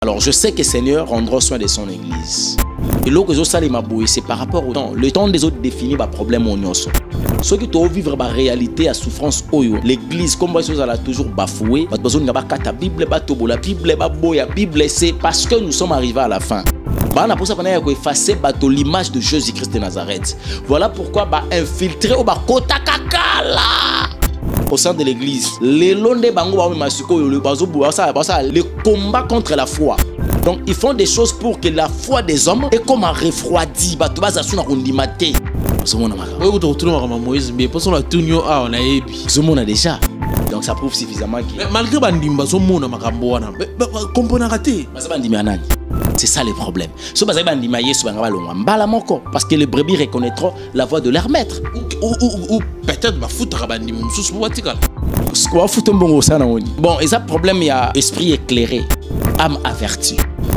Alors je sais que Seigneur rendra soin de son église. Et là que c'est par rapport au temps. Le temps des autres définit les problèmes au nyonso. Ceux qui doivent vivre la réalité à souffrance oyo, l'église comme ça a toujours bafoué, parce que la Bible la Bible c'est parce que nous sommes arrivés à la fin. On a pour ça qu'on effacer l'image de Jésus-Christ de Nazareth. Voilà pourquoi infiltrer au kota kakala au sein de l'église. Les londes bango le combat contre la foi. Donc ils font des choses pour que la foi des hommes est comme un refroidi. Déjà. Donc ça prouve suffisamment que... Malgré c'est ça le problème. Parce que les brebis reconnaîtront la voix de leur maître. Ou peut-être bon, et ça problème, il y a esprit éclairé, âme avertie.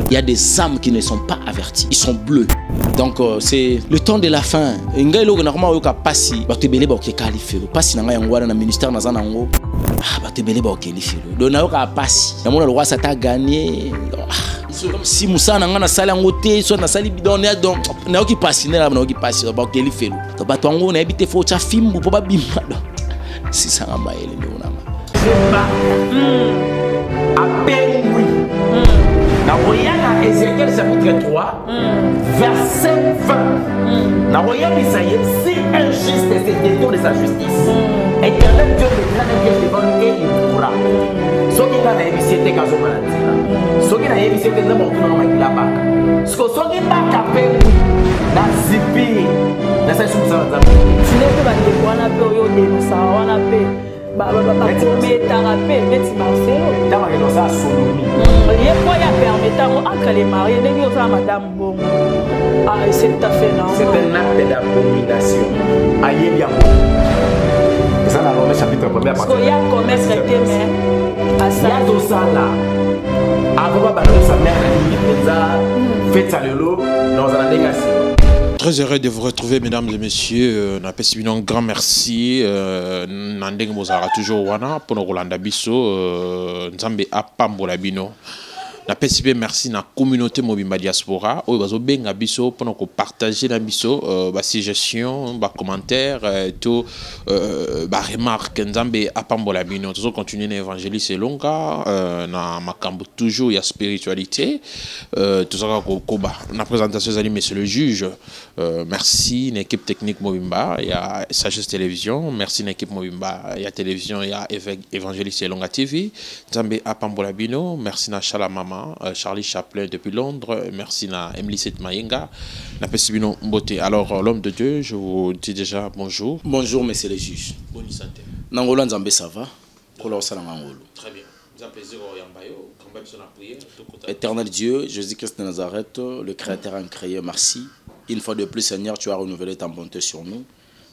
Il y a des âmes qui ne sont pas averties, ils sont bleus. Donc c'est le temps de la fin. Si Moussa n'a sali en côté, soit na sali bidon, donc n'a qui passe, n'a pas qui passe, il fait. Donc bateau on a habité faut cha film pour pas bimba. Si ça va mal le appelle oui. Dans Ézéchiel chapitre 3, verset 20. Dans si injuste est ce détour de sa justice, éternel Dieu me devant lui et il pourra. Ce qui a évité quand on m'a dit, ce qui a évité que nous avons la barque. Ce qui n'a pas appelé oui, dans Zipi, dans cette chose là. Si les gens vont aller voir la période, nous savons la paix. C'est un acte d'abomination. Ça dans le chapitre 1er. Parce qu'il y a un commerce rété, mais ça là. Avant de sa mère, fait ça le lot dans un négation. Très heureux de vous retrouver, mesdames et messieurs. Un grand merci. Nandeng Mozara toujours wana pour nous Rolanda Bisso. Nzambe apambola bino. Merci na communauté mobimba diaspora. Oyo benga biso pour nous partager la biso suggestion, commentaire, tout remarque. Nzambe apambola bino. Toujours continuer l'évangéliste longa na makambo toujours ya spiritualité. Tout ça koba. Na présentation zali monsieur le juge. Merci l'équipe technique mobimba, il y a Sagesse Télévision, merci l'équipe mobimba, il y a télévision, il y a évangéliste longa TV. Nzambe apambola bino, merci na Chala Mama. Charlie Chaplin depuis Londres, merci na Emily Set Mayenga, na Pesibino Mbote. Alors l'homme de Dieu, je vous dis déjà bonjour. Bonjour monsieur le juge. Bonne santé. Nangolo Nzambe ça va? Très bien. Vous avez plaisir au Yambayo, quand même prière. Éternel Dieu, Jésus-Christ de Nazareth, le Créateur incréé, merci. Une fois de plus Seigneur, tu as renouvelé ta bonté sur nous.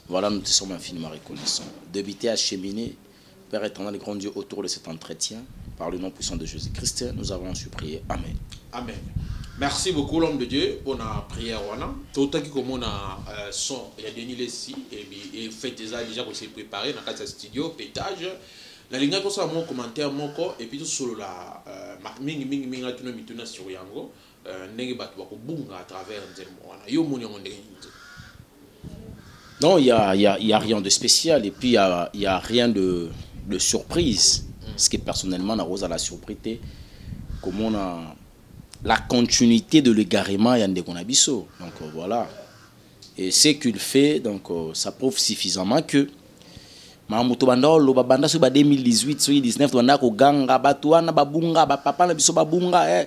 Voilà, nous te sommes infiniment reconnaissants. Débiter à cheminer, Père éternel, grand Dieu, autour de cet entretien. Par le nom puissant de Jésus-Christ, nous avons su prier. Amen. Amen. Merci beaucoup l'homme de Dieu pour la prière. Tout à comme on a son, il y a Denis Lessi et fait déjà qu'on s'est préparé dans le studio, pétage. La ligne comme ça, mon commentaire, mon corps, et puis tout sur la mingi sur Yango, n'est pas à travers non, il y a rien de spécial et puis il y a rien de surprise. Ce qui personnellement n'a la surprise, comme on a la continuité de l'égarement Yandé Konabiso. Donc voilà. Et ce qu'il fait, donc ça prouve suffisamment que Mamuto Banda lo babanda sur 2018 sur 2019 on ko ganga batuana babunga papa na biso babunga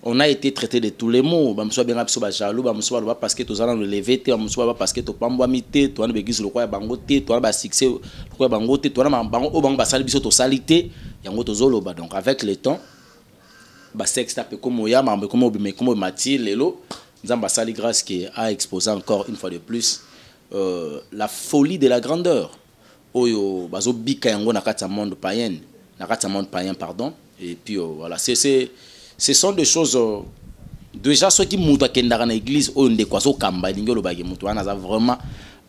on a été traité de tous les mots bamso benga biso ba jaloux bamso ba parce que tozana le lever te bamso ba parce que to pambwa mité to na begisi lo kwa bango te to na ba succès lo kwa bango te to na bango o bango ba sali biso to salité yango tozolo ba. Donc avec le temps ba sexe tape comme ya mambe comme obime comme mati lelo nzamba sali grâce qui a exposé encore une fois de plus la folie de la grandeur. Oyo bazo bika yango na kati monde païen, na kati monde païen pardon. Et puis voilà, ce sont des choses déjà ceux qui montent à l'église ou des quoi so kamba lingo lo bagi mutu ana vraiment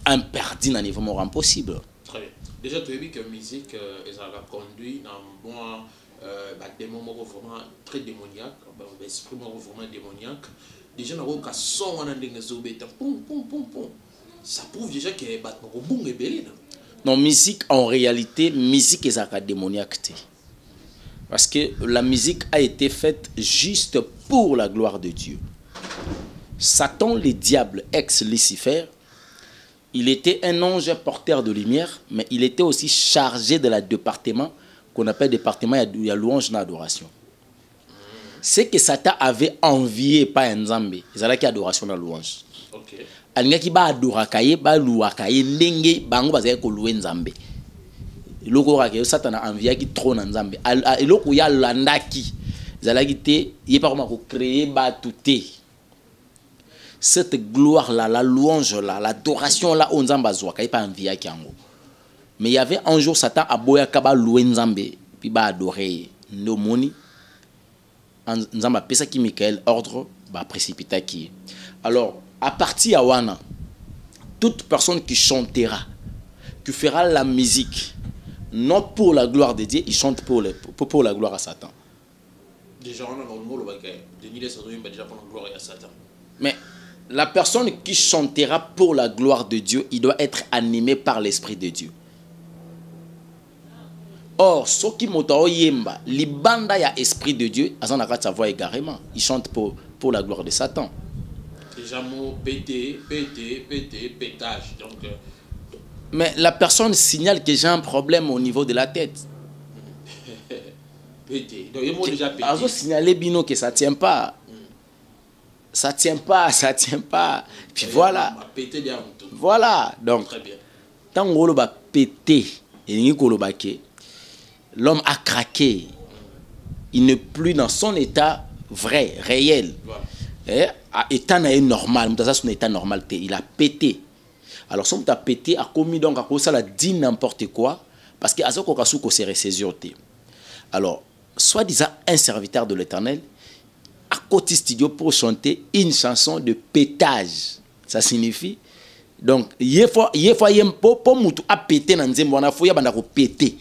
imperdu na niveau moral impossible. Très bien. Déjà tu as vu que musique ça a conduit dans bon démon vraiment très démoniaque, esprit vraiment démoniaque. Déjà, on a son ça prouve déjà que bon est belé. Non, musique, en réalité, musique est démoniaque. Parce que la musique a été faite juste pour la gloire de Dieu. Satan, le diable, ex-Lucifer, il était un ange porteur de lumière, mais il était aussi chargé de la département qu'on appelle département de la louange et l'adoration. C'est que Satan avait envié par un Nzambe, c'est là qu'il y a adoration dans la louange. Alingaki ba adorakaye ba luakaye ndenge bango bazali ko louer Nzambe. Loko rakaye Satan a envié qui trop na Nzambe. Eloko ya landaki. Zalaki te yé pas comment ko créer ba touté. Cette gloire là, la louange là, l'adoration là on Nzamba zwaka pas envié ki yango. Mais il y avait un jour Satan a boya ka ba louer Nzambe puis ba adorer ndomoni. Nzamba pesa ki Michael ordre ba précipita qui. Alors à partir de Wana, toute personne qui chantera, qui fera la musique, non pour la gloire de Dieu, il chante pour la gloire à Satan. Déjà, on a le mot, déjà pour la gloire à Satan. Mais la personne qui chantera pour la gloire de Dieu, il doit être animé par l'Esprit de Dieu. Or, ceux qui m'ont yemba, libanda ya Esprit de Dieu, sa voix égarément. Il chante pour la gloire de Satan. Déjà, mot pété, pétage. Donc, mais la personne signale que j'ai un problème au niveau de la tête. Pété. Donc, il m'a déjà pété. Alors, signaler Bino que ça ne tient pas. Ça ne tient pas, ça ne tient pas. Puis voilà. Voilà. Donc, tant qu'on va péter, l'homme a craqué. Il n'est plus dans son état vrai, réel. Voilà. État normal, son état normal, il a pété. Alors, son a pété, a commis donc, à cause ça, a dit n'importe quoi, parce que Azoko Kasuko s'est ressaisi. Alors, soi-disant un serviteur de l'Éternel, à côté studio pour chanter une chanson de pétage. Ça signifie, donc, il faut pour mutu a pété dans nzembo, on a fouillé banda ko pété.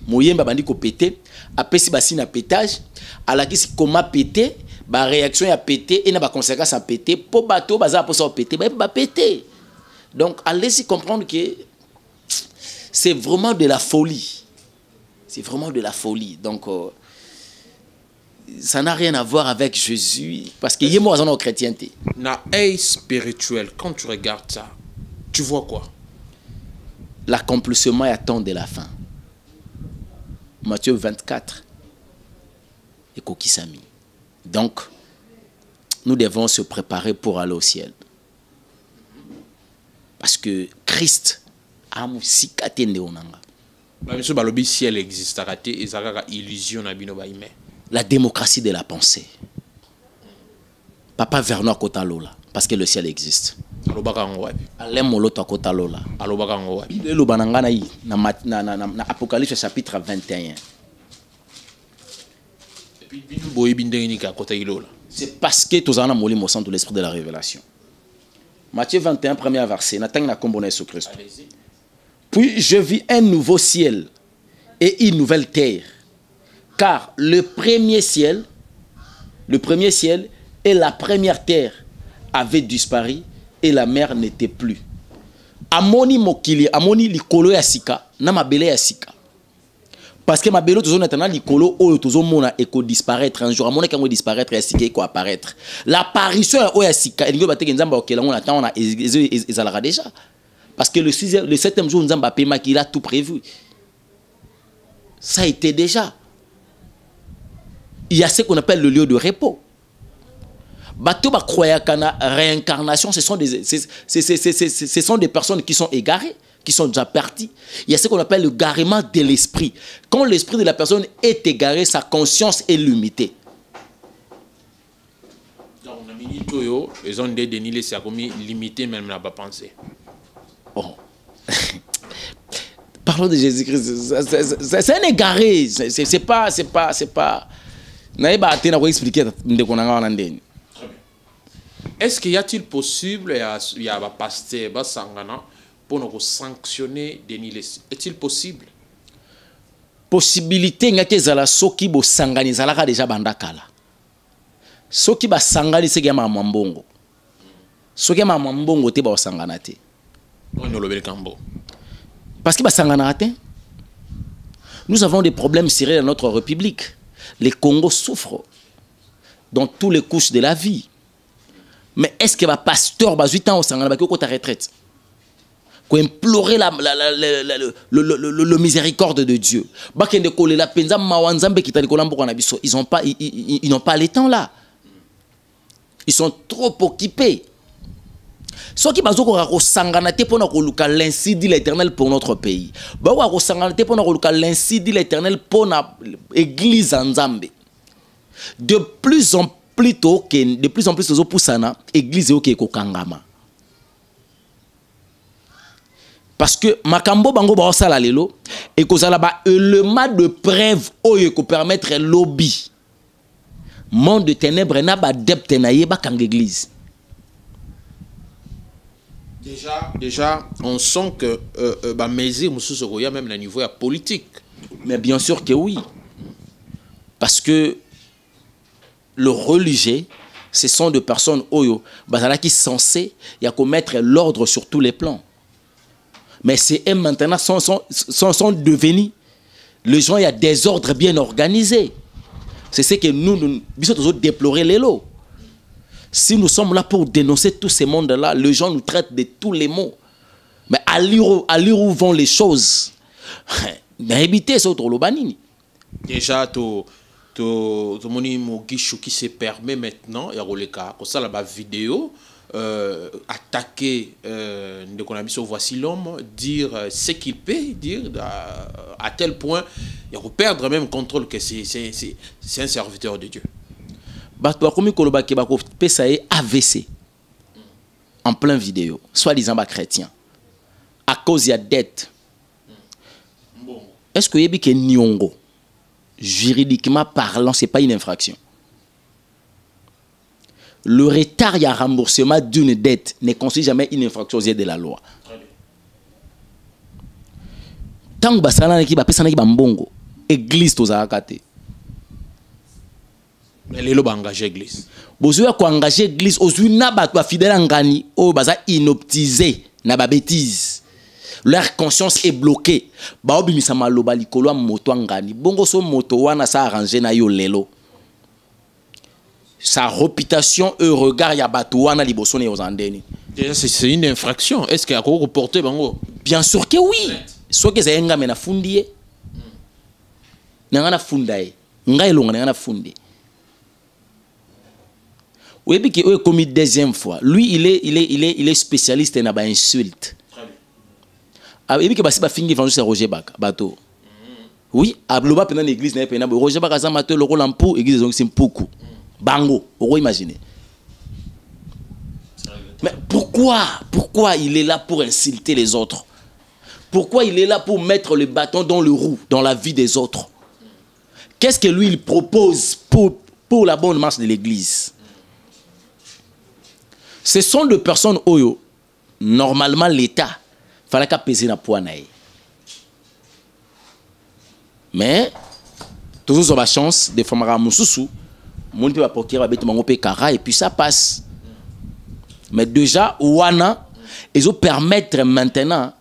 Moyemba bandi ko pété, après si basine pétage, à la qui comment pété. Ba réaction a pété et n'a pas conséquence à péter pour bateau bazar pour ça péter ba péter. Donc allez-y comprendre que c'est vraiment de la folie. C'est vraiment de la folie. Donc ça n'a rien à voir avec Jésus parce qu'il y a moi dans la chrétienté. Na œil spirituel, quand tu regardes ça, tu vois quoi? L'accomplissement est à temps de la fin. Matthieu 24 et Kokisami. Donc, nous devons se préparer pour aller au ciel. Parce que Christ a aussi katé ndeonanga. Le ciel existe, illusion. La démocratie de la pensée. Papa Vernon Kota Lola, parce que le ciel existe. Alain Moloto Kota Lola. Le banangana na Apocalypse chapitre 21. C'est parce que tous en a molli au centre de l'esprit de la révélation. Matthieu 21, premier verset. Puis je vis un nouveau ciel et une nouvelle terre. Car le premier ciel et la première terre avaient disparu et la mer n'était plus. Amoni mokili, amoni likolo ya sika, na mabele ya sika. Parce que ma belle toujours maintenant l'icolo ou toujours mona éco disparaître un jour à mon écran disparaître et sika éco apparaître l'apparition au sika il va te nzamba okela on attend on a ezalera déjà parce que le 7e jour nzamba pema qu'il a tout prévu ça a été déjà il y a ce qu'on appelle le lieu de repos bateau ba croya kana réincarnation ce sont des personnes qui sont égarées qui sont déjà partis. Il y a ce qu'on appelle le garement de l'esprit. Quand l'esprit de la personne est égaré, sa conscience est limitée. Donc, on a mis Toyo, ils ont des dénilés, c'est comme limité, même n'a pas pensé. Oh. Parlons de Jésus-Christ. C'est un égaré. C'est pas. Est-ce qu'il y a-t-il possible, il y a un pasteur, Sangana, pour nous sanctionner Denis? Est-il possible? possibilité ngaki ezala soki bo sangani zalaka déjà bandakala. Soki ba sangani c'est que mama mbongo. Soki mama mbongo te ba sangana te. Parce que ba sangana te. Nous avons des problèmes sérieux dans notre République. Les Congos souffrent dans toutes les couches de la vie. Mais est-ce que va pasteur ba 8 ans au sangana ba ko ta retraite? Qu'on implorer le miséricorde de Dieu. Ils n'ont pas les temps là. Ils sont trop occupés. Ce qui est l'ainsi dit l'Éternel pour notre pays. L'ainsi dit l'Éternel pour l'église en Zambie. De plus en plus tôt, de plus en plus les église qui est Kangama. Parce que makambo bango ba osala lelo et kozala ba élément de preuve oyo ko permettre lobby monde de ténèbres na ba depte na ye ba kang église. Déjà on sent que ba mesure mususu ko ya même na niveau politique. Mais bien sûr que oui. Parce que le religieux ce sont des personnes oyo bazala qui censé ya commettre l'ordre sur tous les plans. Mais c'est eux maintenant sont devenus. Les gens, il y a des ordres bien organisés. C'est ce que nous devons déplorer les lots. Si nous sommes là pour dénoncer tous ces mondes-là, les gens nous traitent de tous les mots. Mais à l'heure où vont les choses, évitez ça autour de l'Obanini. Déjà, tout qui se permet maintenant, il y a le cas, comme ça, la vidéo. Attaquer voici l'homme, dire ce qu'il peut dire à tel point il va perdre même contrôle que c'est un serviteur de Dieu. AVC en plein vidéo, soi-disant chrétien, à cause de la dette. Est-ce que que Nyongo, juridiquement parlant, c'est pas une infraction? Le retard et le remboursement d'une dette ne constitue jamais une infraction de la loi. Tant que l'église est engagée. Mais les gens engagé l'église. Si vous engagé l'église, vous avez fidèle engagé, vous avez inoptisé, vous avez bêtise. Leur conscience est bloquée. Vous avez mis ça loba likolo moto engagé. Bongo so moto wana sa arrangé na yo lelo. Sa réputation et regard ya batouana libosone aux andeni. C'est une infraction. Est-ce qu'il y a quoi reporter bango? Bien sûr que oui. Soit que c'est ngame na fundi na fundaye. Ngai longa na fundi. Oui, puis qu'il est commis deuxième fois. Lui, il est spécialiste dans ba insulte. Ah, et puis que basi ba fingi vanjou c'est Roger Baka bateau. Oui, abloba pendant l'église na pena Roger Baka za mato le rôle en pour église donc c'est poukou. Bango, vous imaginez. Mais pourquoi il est là pour insulter les autres? Pourquoi il est là pour mettre le bâton dans le roue dans la vie des autres? Qu'est-ce que lui il propose pour la bonne marche de l'église? Ce sont des personnes oyo normalement l'État fallait qu'à peser na poids naï. Mais toujours sur la chance de faire mususu. Mon peut apporter et puis ça passe. Mais déjà, Wana, ils vont permettre maintenant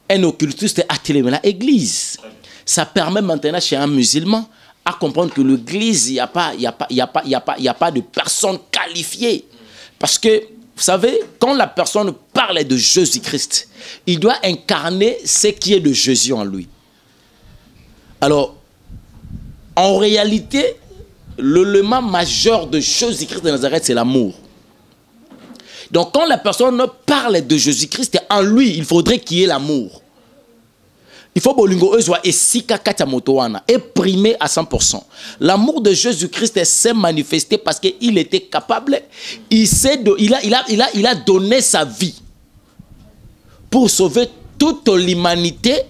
un occultiste à téléméner l'église. Ça permet maintenant chez un musulman à comprendre que l'église, il n'y a pas de personne qualifiée. Parce que, vous savez, quand la personne parle de Jésus-Christ, il doit incarner ce qui est de Jésus en lui. Alors, en réalité, l'élément majeur de Jésus-Christ de Nazareth, c'est l'amour. Donc, quand la personne parle de Jésus-Christ, en lui, il faudrait qu'il y ait l'amour. Il faut que primé à 100%. L'amour de Jésus-Christ s'est manifesté parce qu'il était capable, il a donné sa vie pour sauver toute l'humanité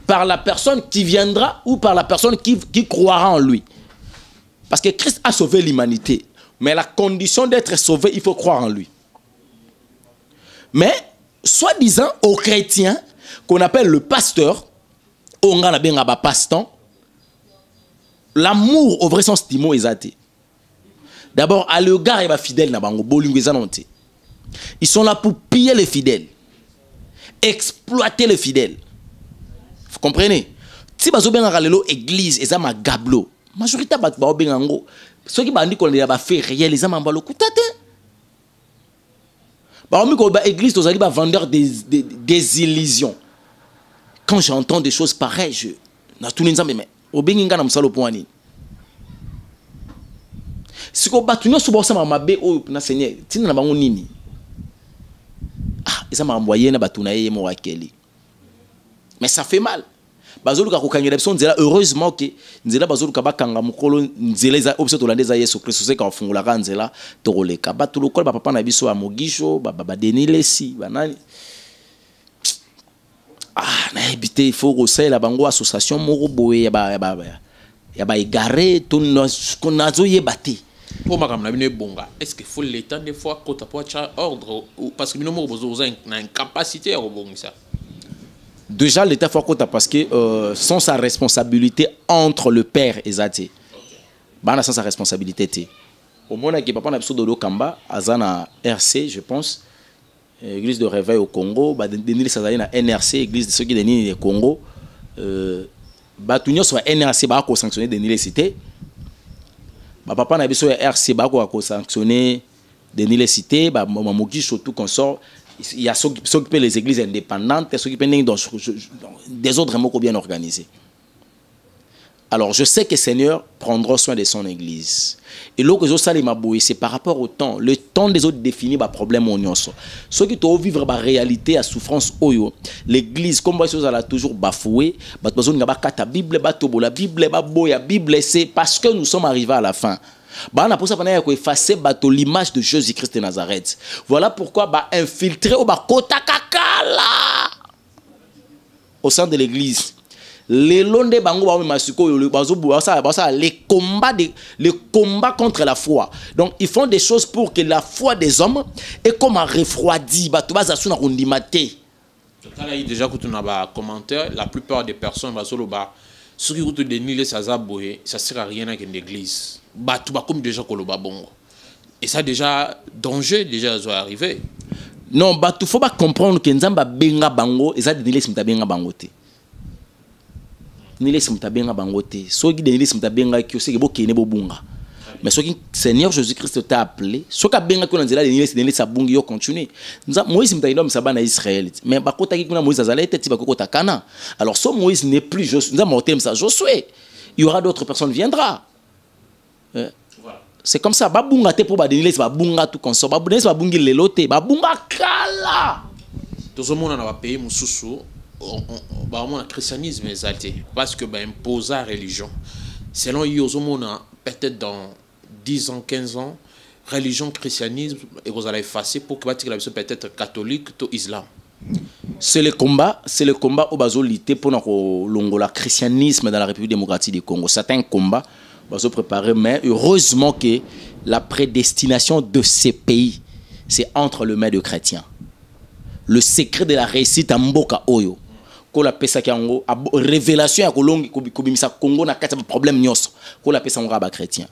par la personne qui viendra ou par la personne qui croira en lui. Parce que Christ a sauvé l'humanité. Mais la condition d'être sauvé, il faut croire en lui. Mais, soi-disant, aux chrétiens, qu'on appelle le pasteur, on a bien un pasteur, l'amour au vrai sens du mot est d'abord à l'égard et fidèle na bango bolingo ezanonté. Ils sont là pour piller les fidèles, exploiter les fidèles. Vous comprenez? Si bazo benga lelo église ezama gablo, majorité bat ba bengango, ceux qui bandi ko ba fait réel ezama mbalo kutate. Ba omi ko ba église tozali ba vendeur des illusions. Quand j'entends des choses pareilles, je na tout nzambe mais obenginga na musalo poani. Si ko batu nyo suba sama mabe o na Seigneur, tina na bango nini? Ah, ezama envoyer na batu na ye mo wakeli. Mais ça fait mal. Bazoluka kokangela biso nzela heureusement que nzela bazoluka bakanga mukolo nzela za option tolandeza Yesu Kristo se ka fungula ka nzela toleka batu lokola papa na biso a mogisho ba denilesi banani. Ah na ebité il faut que la bango association moko boye ya ba égaré to nazo yebate. Pour ma camarade bonga, est-ce qu'il faut l'état des fois quand tu as ordre parce que nous avons une capacité à rebondir ça. Déjà l'état faut compter parce que sans sa responsabilité entre le père et Zati. Bah sans sa responsabilité. Au moment que papa n'a besoin de l'Okamba, Azana RC je pense, église de réveil au Congo, bah Denis Sazali na NRC, église de ceux qui Denis au Congo, bah tout soit NRC bah ko sanctionner Denis cité. Bah papa n'a besoin RC bah ko sanctionner Denis cité, bah Mogi surtout consort. Il y a ceux qui s'occupent les églises indépendantes et ceux qui des autres mots bien organisés. Alors je sais que le Seigneur prendra soin de son église. Et l'autre chose, c'est par rapport au temps. Le temps des autres définit le problème. Ceux qui doivent vivre la réalité à souffrance, l'église, comme vous allez toujours bafoué, la Bible, c'est parce que nous sommes arrivés à la fin. On a pour ça effacer l'image de Jésus-Christ de Nazareth. Voilà pourquoi infiltrer au sein de l'église. Les combats contre la foi. Donc ils font des choses pour que la foi des hommes est comme un refroidi. Déjà quand on a un commentaire, la plupart des personnes ceux qui ont dénié ça sert à rien avec une église. Comme déjà bongo. Et ça déjà danger déjà arrivé. Non, il faut pas comprendre que nzamba benga bango et ça dénié c'est benga bangote. Ni les mtabenga bangote. Ceux qui dénié c'est benga qui aussi bo kene bo bunga. Mais ceux qui Seigneur Jésus-Christ t'a appelé, ceux qui benga ko nzela dénié sa bungi yo continuer. Moïse mtaïdom sa bana Israël. Mais ba kota ki kuna Moïse azala tete ba kota kana. Alors so Moïse n'est plus Josué, nza motem ça Josué. Il y aura d'autres personnes viendra. C'est comme ça. Babunga te pour badeniler, c'est babunga tout consort. Babunga c'est babungi lelote. Babunga kala. Tout le monde dans le pays mususu, le christianisme exalté parce que imposer la religion. Selon Yozomona, peut-être dans 10 ans, 15 ans, religion, christianisme, et vous allez effacer pour que la personne peut-être catholique ou islam. C'est le combat au basolité pour le christianisme dans la République démocratique du Congo. C'est un combat. On va se préparer, mais heureusement que la prédestination de ces pays, c'est entre le mains de chrétiens. Le secret de la réussite à Mboka Oyo, qu'on la pesa kiango, révélation à Kolongi, Kobimisa Congo n'a pas de problème nyos, qu'on la pesa à chrétien.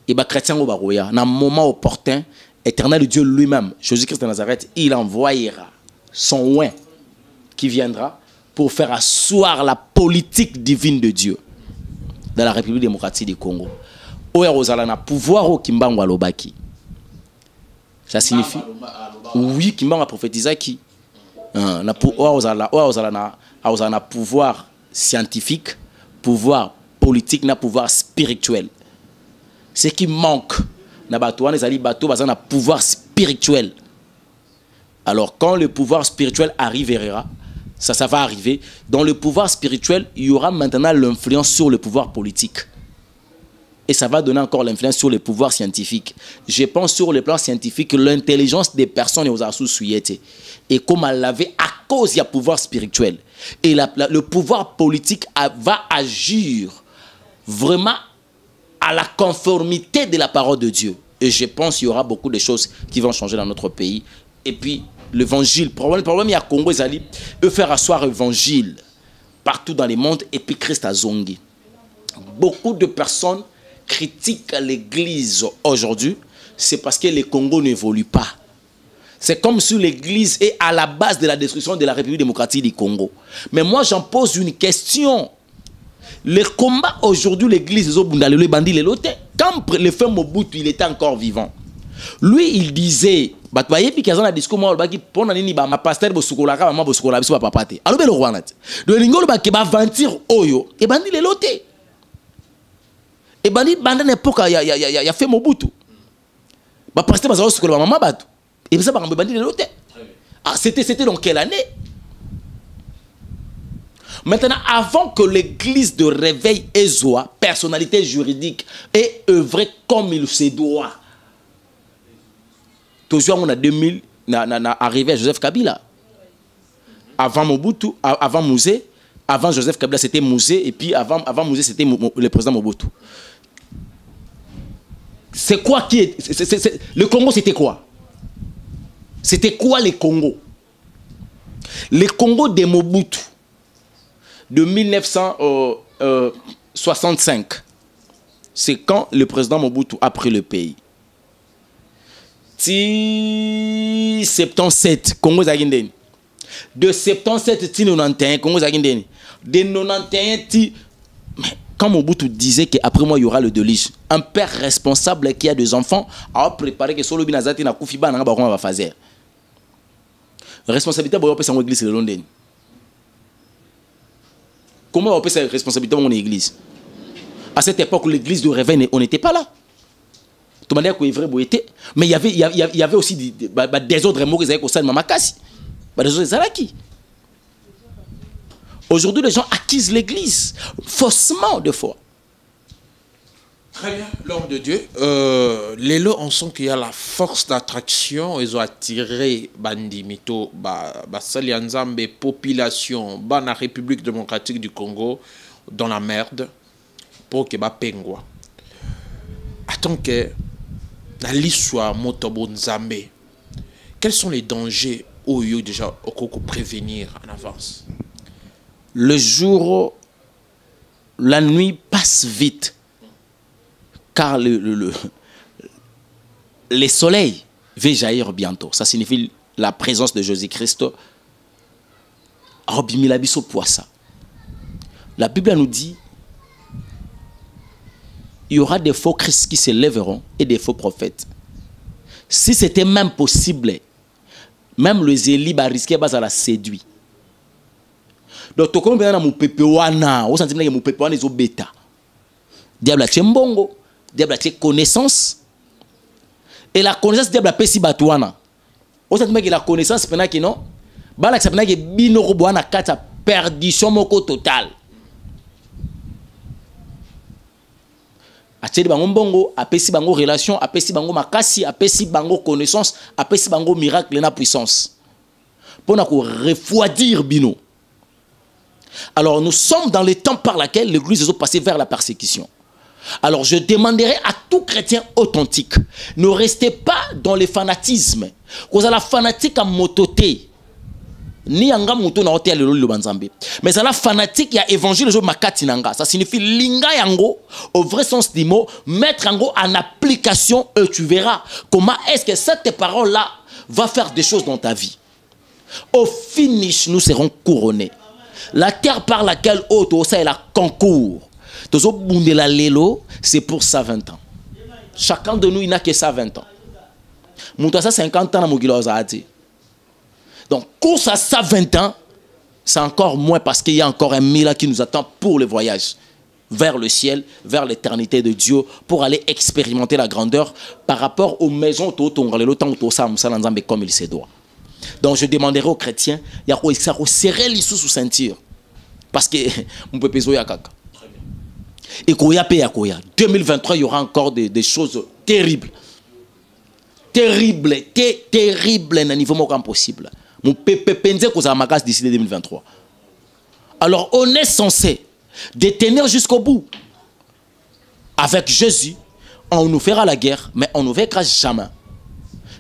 Et bah chrétien au baroya, dans un moment opportun, éternel Dieu lui-même, Jésus-Christ de Nazareth, il envoyera son oin qui viendra pour faire asseoir la politique divine de Dieu dans la République démocratique du Congo. Oya pouvoir au Kimbango alobaki. Ça signifie oui, Kimbango a prophétisé qui na pouvoir scientifique, pouvoir politique, na pouvoir spirituel. Ce qui manque na batouane ezali bateau bazana pouvoir spirituel. Alors quand le pouvoir spirituel arrivera, ça va arriver. Dans le pouvoir spirituel, il y aura maintenant l'influence sur le pouvoir politique. Et ça va donner encore l'influence sur le pouvoir scientifique. Je pense sur le plan scientifique, l'intelligence des personnes est aux sous-suyétés. Et comme elle l'avait à cause du pouvoir spirituel. Et le pouvoir politique va agir vraiment à la conformité de la parole de Dieu. Et je pense qu'il y aura beaucoup de choses qui vont changer dans notre pays. Et puis, l'évangile, le problème il y a Congo, ils allaient faire asseoir l'évangile partout dans le monde et puis Christ a zongi. beaucoup de personnes critiquent l'église aujourd'hui, c'est parce que le Congo n'évolue pas. C'est comme si l'église est à la base de la destruction de la République démocratique du Congo. Mais moi, j'en pose une question. Le combat aujourd'hui, l'église, les bandits, les lotés, quand le fait Mobutu, il était encore vivant. Lui, il disait, bah, tu vois, puis qu'il y a un discours, moi, qui pour nani ba ma pasteur bosukola ka mama bosukola biso papa pate. Alors be le roi nat. De l'ingolo ba ke ba ventir oyo, et bandit les lotés. Et bandit banda n'époque ya fait Mobutu. Bah pasteur ba bosukola mama batu. Et ça ba bandit les lotés. Ah, c'était dans quelle année? Maintenant, avant que l'église de réveil Ezoa, personnalité juridique, ait œuvré comme il se doit, toujours on a 2000, arrivé à Joseph Kabila. Avant Mobutu, avant Mouzé, avant Joseph Kabila c'était Mouzé, et puis avant Mouzé c'était le président Mobutu. C'est quoi qui est, le Congo c'était quoi? C'était quoi le Congo? Le Congo de Mobutu de 1965, c'est quand le président Mobutu a pris le pays. 77, Congo Zagindeni. De 77 à 91, Congo Zagindeni. De 91, quand Mobutu disait qu'après moi il y aura le déluge, un père responsable qui a des enfants a préparé que Solo Binazati na Koufiba n'a pas faire. Responsabilité pour l'église de Londres. Comment on peut cette responsabilité dans l'église? À cette époque, l'église de réveil, on n'était pas là. Tout le monde est vrai, mais il y avait aussi des autres mots qui étaient au sein de Mamakasi. Des autres Zaraki. Aujourd'hui, les gens acquisent l'église faussement de foi. Très bien, l'homme de Dieu. Les lots, on sent qu'il y a la force d'attraction. Ils ont attiré Bandi Mito, Salianzambe, population, la République démocratique du Congo, dans la merde, pour que Pengwa. Attends que la l'histoire Motobo Nzambe, quels sont les dangers au lieu déjà au prévenir en avance? Le jour, la nuit passe vite. Car le soleil va jaillir bientôt. Ça signifie la présence de Jésus-Christ. La Bible nous dit il y aura des faux Christ qui se lèveront et des faux prophètes. Si c'était même possible, même le Zéli va risquer de la séduire. Donc, comme on a mon pépéwana, on sent que mon pépéwana est au bêta. Diable a tchembongo. Diable a connaissance. Et la connaissance diable a pesi batouana. On sait que la connaissance pendant que non. Bala que ça pendant que binoro boana kata perdition moko total. A tchedi bango mbongo, a pesi bango relation, a pesi bango makasi, a pesi bango connaissance, a pesi bango miracle na puissance. Pour na ko refroidir bino. Alors nous sommes dans les temps par lesquels l'église est passée vers la persécution. Alors je demanderai à tout chrétien authentique, ne restez pas dans le fanatisme. Vous avez la fanatique à mototé. Ni anga moto na hotel le banzambe. Mais ça la fanatique ya évangile jo makati nanga. Ça signifie linga yango au vrai sens du mot, mettre yango en application et tu verras comment est-ce que cette parole là va faire des choses dans ta vie. Au finish nous serons couronnés. La terre par laquelle Oto ça est la concours. C'est pour ça 20 ans. Chacun de nous, il n'a que ça 20 ans. Moutassa 50 ans, donc, course à ça 20 ans, c'est encore moins parce qu'il y a encore un miracle qui nous attend pour le voyage vers le ciel, vers l'éternité de Dieu, pour aller expérimenter la grandeur par rapport aux maisons comme il se doit. Donc, je demanderai aux chrétiens, il y a serrer les sous ceinture. Parce que on peut peser à caca. Et 2023, il y aura encore des choses terribles. Terribles, terribles, à un niveau impossible. Mon PPPNZ qu'on a magasin d'ici 2023. Alors, on est censé détenir jusqu'au bout. Avec Jésus, on nous fera la guerre, mais on ne nous vaincra jamais.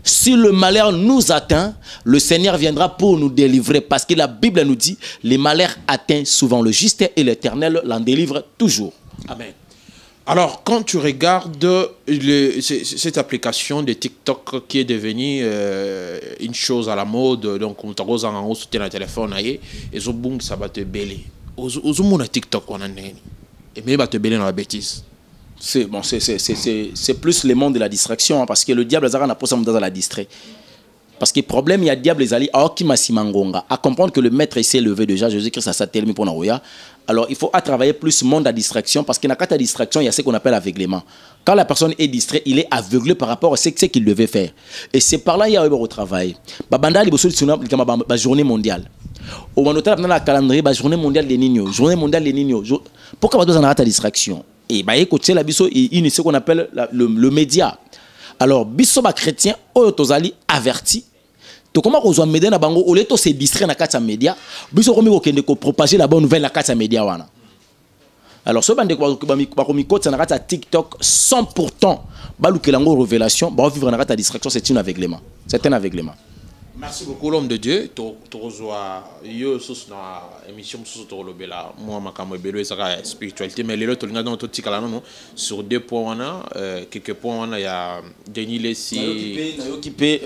Si le malheur nous atteint, le Seigneur viendra pour nous délivrer. Parce que la Bible nous dit, les malheurs atteignent souvent le juste et l'Éternel l'en délivre toujours. Amen. Alors, quand tu regardes cette application de TikTok qui est devenue une chose à la mode, donc on t'a soutien le téléphone, et ça va te bêler. Au TikTok, on a et même va te bêler dans la bêtise. C'est bon, c'est plus le monde de la distraction, hein, parce que le diable n'a pas ça dans la distrait. Parce que le problème, il y a le diable, les alliés, à comprendre que le maître s'est levé déjà, Jésus-Christ a s'attelé pour Naoya. Alors, il faut travailler plus monde à distraction, parce qu'il n'y a qu'à distraction, il y a ce qu'on appelle aveuglement. Quand la personne est distraite, il est aveuglé par rapport à ce qu'il devait faire. Et c'est par là qu'il y a au travail. Banda, il y a la journée mondiale. Au moment où on a le calendrier, la journée mondiale des Niños. Journée mondiale des Niños. Pourquoi on a la distraction? Et écoutez, il y a ce qu'on appelle le média. Alors, biso ba chrétien, oyotozali averti. To comment on média na bango au leto se distrait na kata média biso komi kokende ko propager la bonne nouvelle na kata média wana. Alors ce bande ko komi kota na kata TikTok sans pourtant balukelango révélation ba vivre na kata distraction, c'est un aveuglement. C'est un aveuglement. Merci beaucoup l'homme de Dieu. Tozoa yo sos na émission sos to lobela moi makamo belo ezaka spiritualité mais lelo to linga dans to tikala non sur 2 points wana quelques points wana ya Denis Lessi na occupé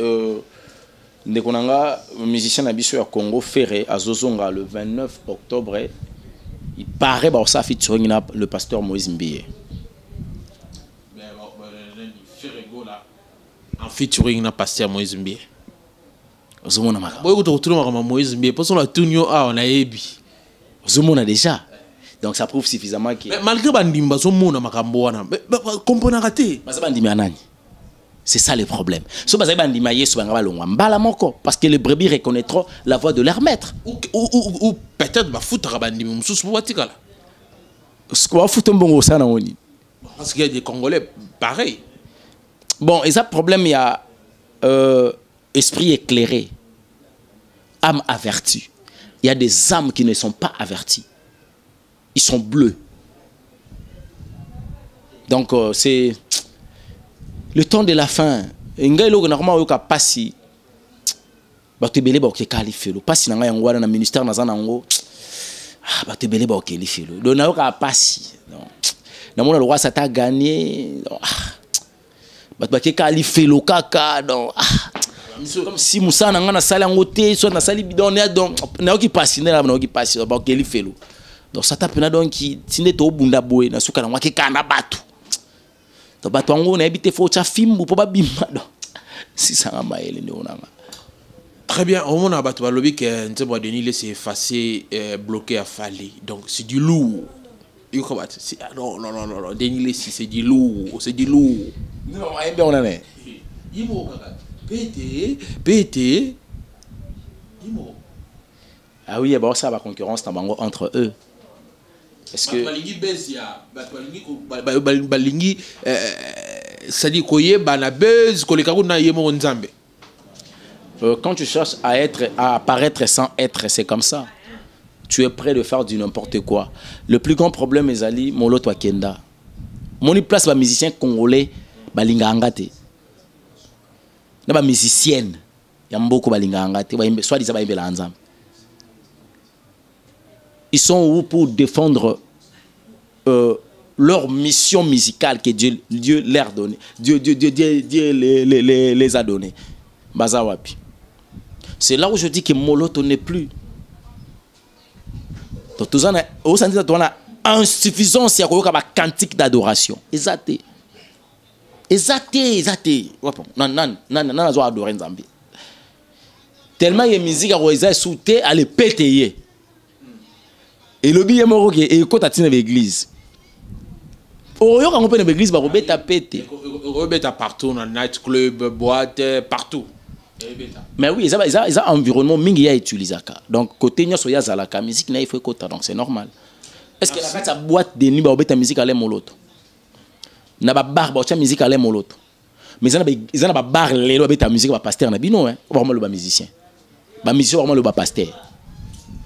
Ndekonanga, musicien nabiso ya Congo Ferré, à Zozonga le 29 octobre, il paraît que ça fait le pasteur Moïse Mbiye. En featuring na pasteur Moïse Mbiye. Zomona maka. Boy ko to Moïse Mbiye, parce qu'on a tunyo a on a ebi. Zomona déjà. Donc ça prouve suffisamment que malgré bandimba zomona makambo wana. Comprendre raté. Ba bandimi anani. C'est ça le problème. Parce que les brebis reconnaîtront la voix de leur maître. Ou peut-être va foutre à bandimi moussous pour watikala. Ce qu'on va foutre un bon ça na oni. Parce qu'il y a des Congolais pareil. Bon, et ça problème il y a esprit éclairé, âme avertie. Il y a des âmes qui ne sont pas averties. Ils sont bleus. Donc c'est le temps de la fin. Ngai lo normalement yoka passi. Ba te belé ba ke kalifelo. Passi na ngai ngwana na ministère na zanango. Ah ba te belé ba ke kalifelo. Do na yoka passi. Na mona le roi ça t'a gagné. Ba ke kalifelo kaka donc comme si Moussa na ngana sala ngote so na sali bidon donc na yoki passi na yoki passi ba ke kalifelo. Donc ça t'a pena donc qui tinde to bunda boy na suka na ngwa ke kana batu. Très bien, au moment où on a lobby que Denis s'est effacé, bloqué à Fali. Donc c'est du lourd. Non, Denis c'est du lourd. C'est du lourd. Non, on en est. Ah oui, ça va concurrence entre eux. Est-ce que quand tu cherches à apparaître sans être, c'est comme ça. Tu es prêt de faire du n'importe quoi. Le plus grand problème est Ali Molo Twakenda. Mon place ba musicien congolais balinga angate. Na ba musicienne ya mboko balinga angate soit disant ba imbela nzambe. Ils sont où pour défendre leur mission musicale que Dieu leur a donnée. Dieu les a donnés. Bazawapi. C'est là où je dis que Moloto n'est plus. Donc, tout ça, on a insuffisance à la cantique d'adoration. Exacté. Tellement il y a musique à Rosa souté à les péter. Et le billet moro qui est quand tu l'église. Oh yo quand on peut l'église ba robeta pété. Robeta partout dans night club, boîte, partout. Mais oui, ça environnement mingi ya utilisé ka. Donc côté nyoso ya zalaka musique na il faut kota donc c'est normal. Est-ce que la boîte de nuit ba robeta musique aller moloto. Na ba bar ba cha musique aller moloto. Mais ils ont ba bar les robeta musique ba pasteur na bino hein. Vraiment le ba musicien. Ba musicien vraiment le ba pasteur.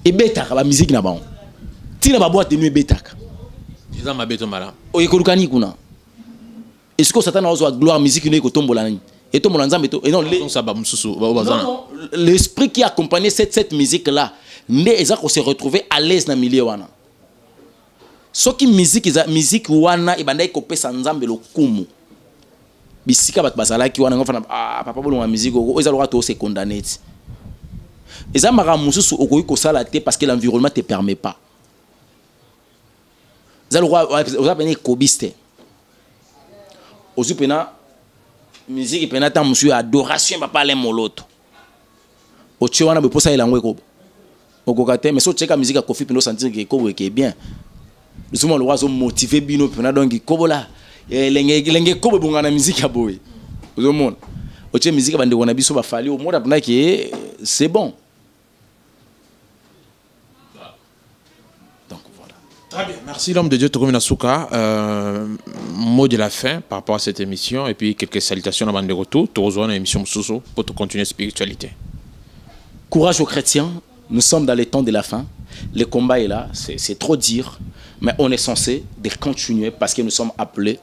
Et beta ba musique na ba. Tina ba boîte de nuit betaka. Ils ont ma béton mala. O yekolukani kuna. Est-ce que Satan a ozo gloire musique ne ko tombola nani? Et tout mon ensemble et non l'esprit qui accompagnait cette musique là, ne eza ko se retrouver à l'aise na milieu wana. soki musique wana ebanda ikopesa nzambe lokumu bisika bat bazalaki wana ngofana papa bolonga musique eza loka to se condamner eza mara mususu okoyi kosala te parce que l'environnement te permet pas eza loka oza pena ekobiste ozu pena musique pena ta musu adoration papa le moloto otie wana beposa elango ekobo okokate mais so cheka musique a kofi peno sentir que ekobo ke bien souvent le roi sont motivé bino pena donc kobola lenge kobo bongana musique ya boy ozo mona otie musique bande wana biso ba fali au monde pena que c'est bon. Donc voilà. Très bien, merci l'homme de Dieu Tokomi Nasuka. Mot de la fin par rapport à cette émission et puis quelques salutations avant de retour. Tu rejoins l'émission Moussoussou pour te continuer spiritualité. Courage aux chrétiens, nous sommes dans les temps de la fin. Le combat est là, c'est trop dire, mais on est censé de continuer parce que nous sommes appelés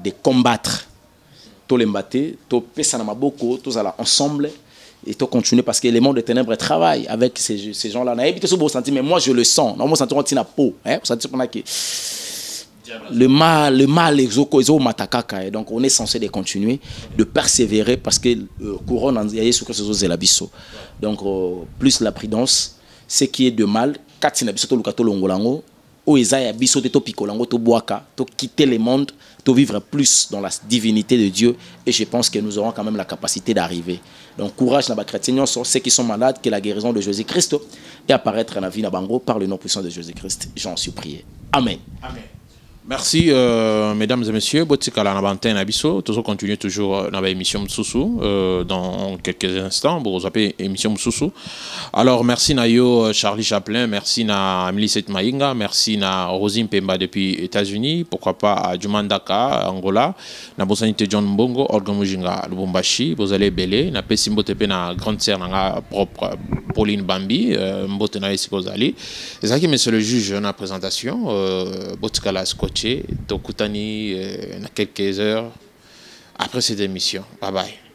de combattre. Tous les mbatés, tous les pesanamaboko, tous ensemble et tous continuer parce que les mondes des ténèbres travaillent avec ces gens-là. Mais moi je le sens. Non, moi je sens la peau. Le mal est matakaka. Donc on est censé de continuer, de persévérer parce que couronne en yaye sur que ce soit la biso. Donc plus la prudence, ce qui est de mal, katina biso to lukato longolango, o ezaya biso te to pikolango to boaka, to quitter le monde, to vivre plus dans la divinité de Dieu et je pense que nous aurons quand même la capacité d'arriver. Donc courage dans les chrétiens, ceux qui sont malades, que la guérison de Jésus-Christ et apparaître dans la vie bango par le nom puissant de Jésus-Christ. J'en suis prié. Amen. Amen. Merci, mesdames et messieurs. Botikala Nabanten Abisso. Toujours continuer toujours dans l'émission Moussoussou dans quelques instants. Vous appelez émission Moussoussou. Alors, merci Nayo Charlie Chaplin. Merci na Amélie Maïnga. Merci na Rosine Pemba depuis États-Unis. Pourquoi pas à Djumandaka, Angola. Na Bosanite John Mbongo, Olga Mujinga, Lubumbashi. Vous allez belé. Na Pessimbo Tepe na grande sœur na propre Pauline Bambi. Mbote na Esikozali. C'est ça qui me c'est le juge dans la présentation. Botikala Scott. Tokutani dans quelques heures après cette émission. Bye bye.